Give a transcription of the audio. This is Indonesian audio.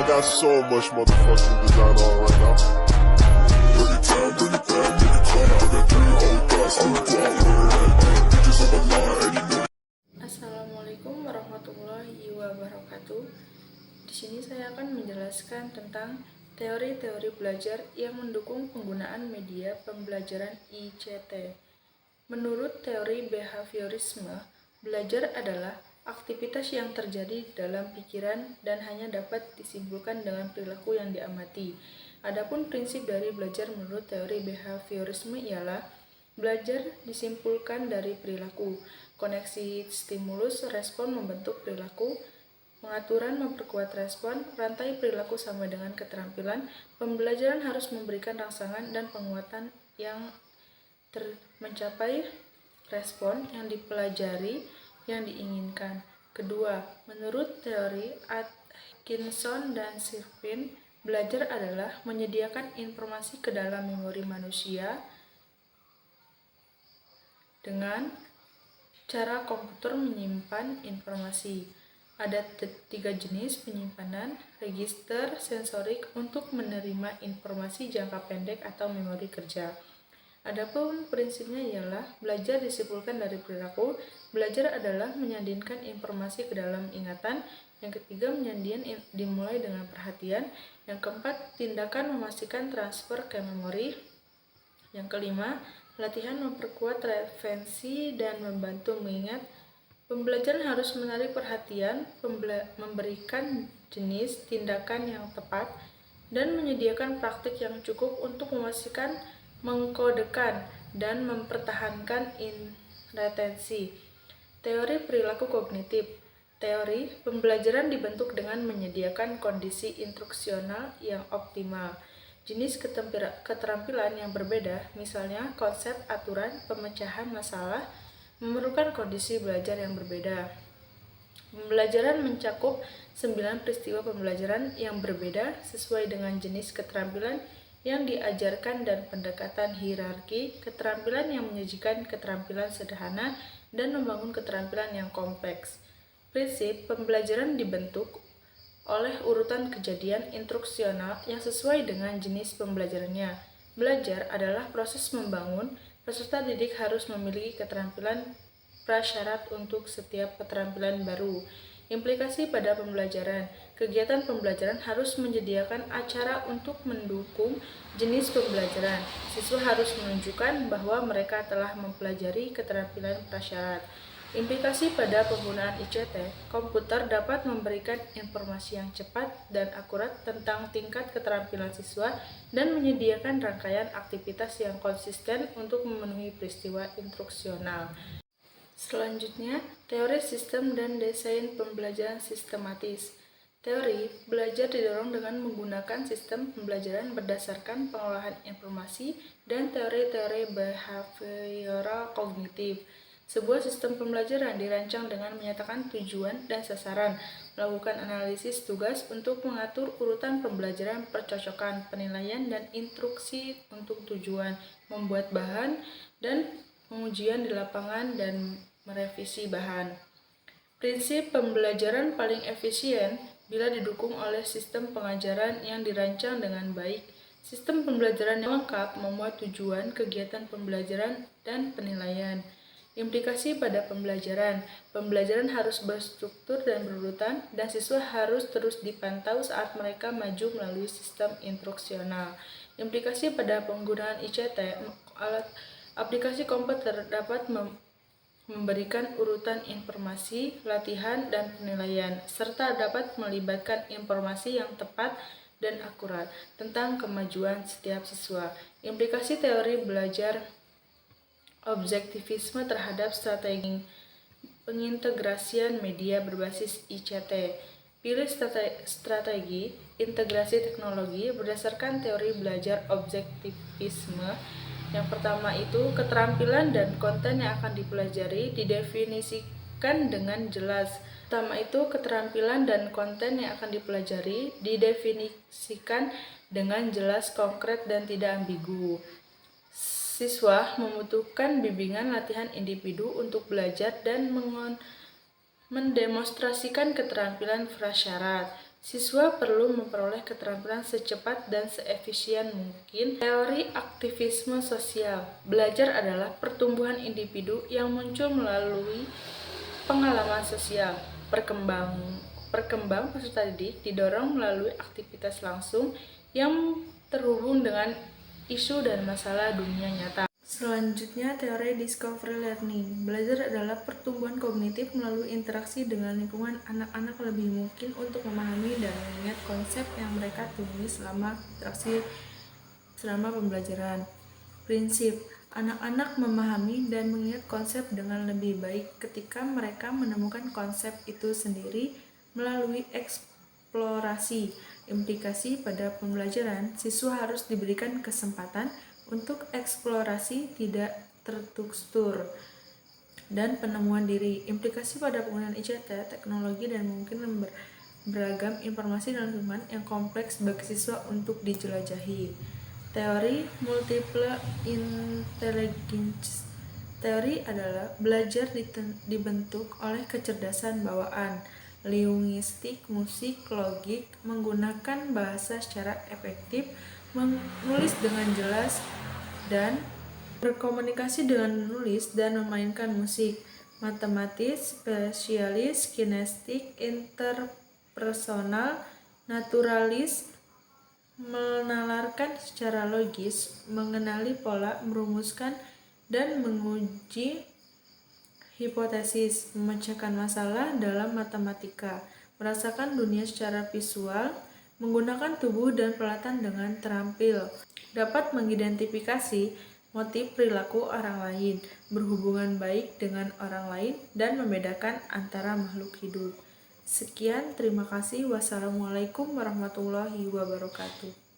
got so much motherfucking design on right now. Bring it down, bring it back, make it clap. I got 3 old thoughts, I'm a block with it. Bitches on my line, and you know. Assalamualaikum warahmatullahi wabarakatuh. Di sini saya akan menjelaskan tentang teori-teori belajar yang mendukung penggunaan media pembelajaran ICT. Menurut teori behaviorisme, belajar adalah aktivitas yang terjadi dalam pikiran dan hanya dapat disimpulkan dengan perilaku yang diamati. Adapun prinsip dari belajar menurut teori behaviorisme ialah belajar disimpulkan dari perilaku. Koneksi stimulus respon membentuk perilaku, pengaturan memperkuat respon, rantai perilaku sama dengan keterampilan. Pembelajaran harus memberikan rangsangan dan penguatan yang mencapai respon yang dipelajari yang diinginkan. Kedua, menurut teori Atkinson dan Sirpin, belajar adalah menyediakan informasi ke dalam memori manusia dengan cara komputer menyimpan informasi. Ada 3 jenis penyimpanan: register, sensorik untuk menerima informasi jangka pendek atau memori kerja. Adapun prinsipnya ialah belajar disimpulkan dari perilaku. Belajar adalah menyandingkan informasi ke dalam ingatan. Yang ketiga, menyanding dimulai dengan perhatian. Yang keempat, tindakan memastikan transfer ke memori. Yang kelima, latihan memperkuat referensi dan membantu mengingat. Pembelajaran harus menarik perhatian, memberikan jenis tindakan yang tepat, dan menyediakan praktik yang cukup untuk memastikan mengkodekan dan mempertahankan retensi. Teori perilaku kognitif. Teori pembelajaran dibentuk dengan menyediakan kondisi instruksional yang optimal. Jenis keterampilan yang berbeda, misalnya konsep aturan pemecahan masalah, memerlukan kondisi belajar yang berbeda. Pembelajaran mencakup 9 peristiwa pembelajaran yang berbeda sesuai dengan jenis keterampilan yang diajarkan dan pendekatan hierarki, keterampilan yang menyajikan keterampilan sederhana dan membangun keterampilan yang kompleks. Prinsip pembelajaran dibentuk oleh urutan kejadian instruksional yang sesuai dengan jenis pembelajarannya. Belajar adalah proses membangun. Peserta didik harus memiliki keterampilan prasyarat untuk setiap keterampilan baru. Implikasi pada pembelajaran. Kegiatan pembelajaran harus menyediakan acara untuk mendukung jenis pembelajaran. Siswa harus menunjukkan bahwa mereka telah mempelajari keterampilan prasyarat. Implikasi pada penggunaan ICT, komputer dapat memberikan informasi yang cepat dan akurat tentang tingkat keterampilan siswa dan menyediakan rangkaian aktivitas yang konsisten untuk memenuhi peristiwa instruksional. Selanjutnya, teori sistem dan desain pembelajaran sistematis. Teori belajar didorong dengan menggunakan sistem pembelajaran berdasarkan pengolahan informasi dan teori-teori behavioral kognitif. Sebuah sistem pembelajaran dirancang dengan menyatakan tujuan dan sasaran, melakukan analisis tugas untuk mengatur urutan pembelajaran, percocokan, penilaian, dan instruksi untuk tujuan, membuat bahan, dan pengujian di lapangan, dan merevisi bahan. Prinsip pembelajaran paling efisien bila didukung oleh sistem pengajaran yang dirancang dengan baik. Sistem pembelajaran yang lengkap memuat tujuan, kegiatan pembelajaran, dan penilaian. Implikasi pada pembelajaran. Pembelajaran harus berstruktur dan berurutan, dan siswa harus terus dipantau saat mereka maju melalui sistem instruksional. Implikasi pada penggunaan ICT. Aplikasi komputer dapat memberikan urutan informasi, latihan, dan penilaian, serta dapat melibatkan informasi yang tepat dan akurat tentang kemajuan setiap siswa. Implikasi teori belajar objektivisme terhadap strategi pengintegrasian media berbasis ICT. Pilih strategi integrasi teknologi berdasarkan teori belajar objektivisme. Yang pertama itu, keterampilan dan konten yang akan dipelajari didefinisikan dengan jelas. Pertama itu, keterampilan dan konten yang akan dipelajari didefinisikan dengan jelas, konkret, dan tidak ambigu. Siswa membutuhkan bimbingan latihan individu untuk belajar dan mendemonstrasikan keterampilan prasyarat. Siswa perlu memperoleh keterampilan secepat dan seefisien mungkin. Teori aktivisme sosial. Belajar adalah pertumbuhan individu yang muncul melalui pengalaman sosial. Perkembang peserta didik didorong melalui aktivitas langsung yang terhubung dengan isu dan masalah dunia nyata. Selanjutnya, teori discovery learning. Belajar adalah pertumbuhan kognitif melalui interaksi dengan lingkungan. Anak-anak lebih mungkin untuk memahami dan mengingat konsep yang mereka temui selama pembelajaran. Prinsip, anak-anak memahami dan mengingat konsep dengan lebih baik ketika mereka menemukan konsep itu sendiri melalui eksplorasi. Implikasi pada pembelajaran, siswa harus diberikan kesempatan untuk eksplorasi tidak terstruktur dan penemuan diri. Implikasi pada penggunaan ICT, teknologi, dan mungkin beragam informasi dalam lingkungan yang kompleks bagi siswa untuk dijelajahi. Teori multiple intelligence. Teori adalah belajar dibentuk oleh kecerdasan bawaan, linguistik, musik, logik, menggunakan bahasa secara efektif, menulis dengan jelas, dan berkomunikasi dengan menulis dan memainkan musik. Matematis, spesialis, kinestetik, interpersonal, naturalis, menalarkan secara logis, mengenali pola, merumuskan, dan menguji hipotesis, memecahkan masalah dalam matematika, merasakan dunia secara visual, menggunakan tubuh dan peralatan dengan terampil, dapat mengidentifikasi motif perilaku orang lain, berhubungan baik dengan orang lain, dan membedakan antara makhluk hidup. Sekian, terima kasih. Wassalamualaikum warahmatullahi wabarakatuh.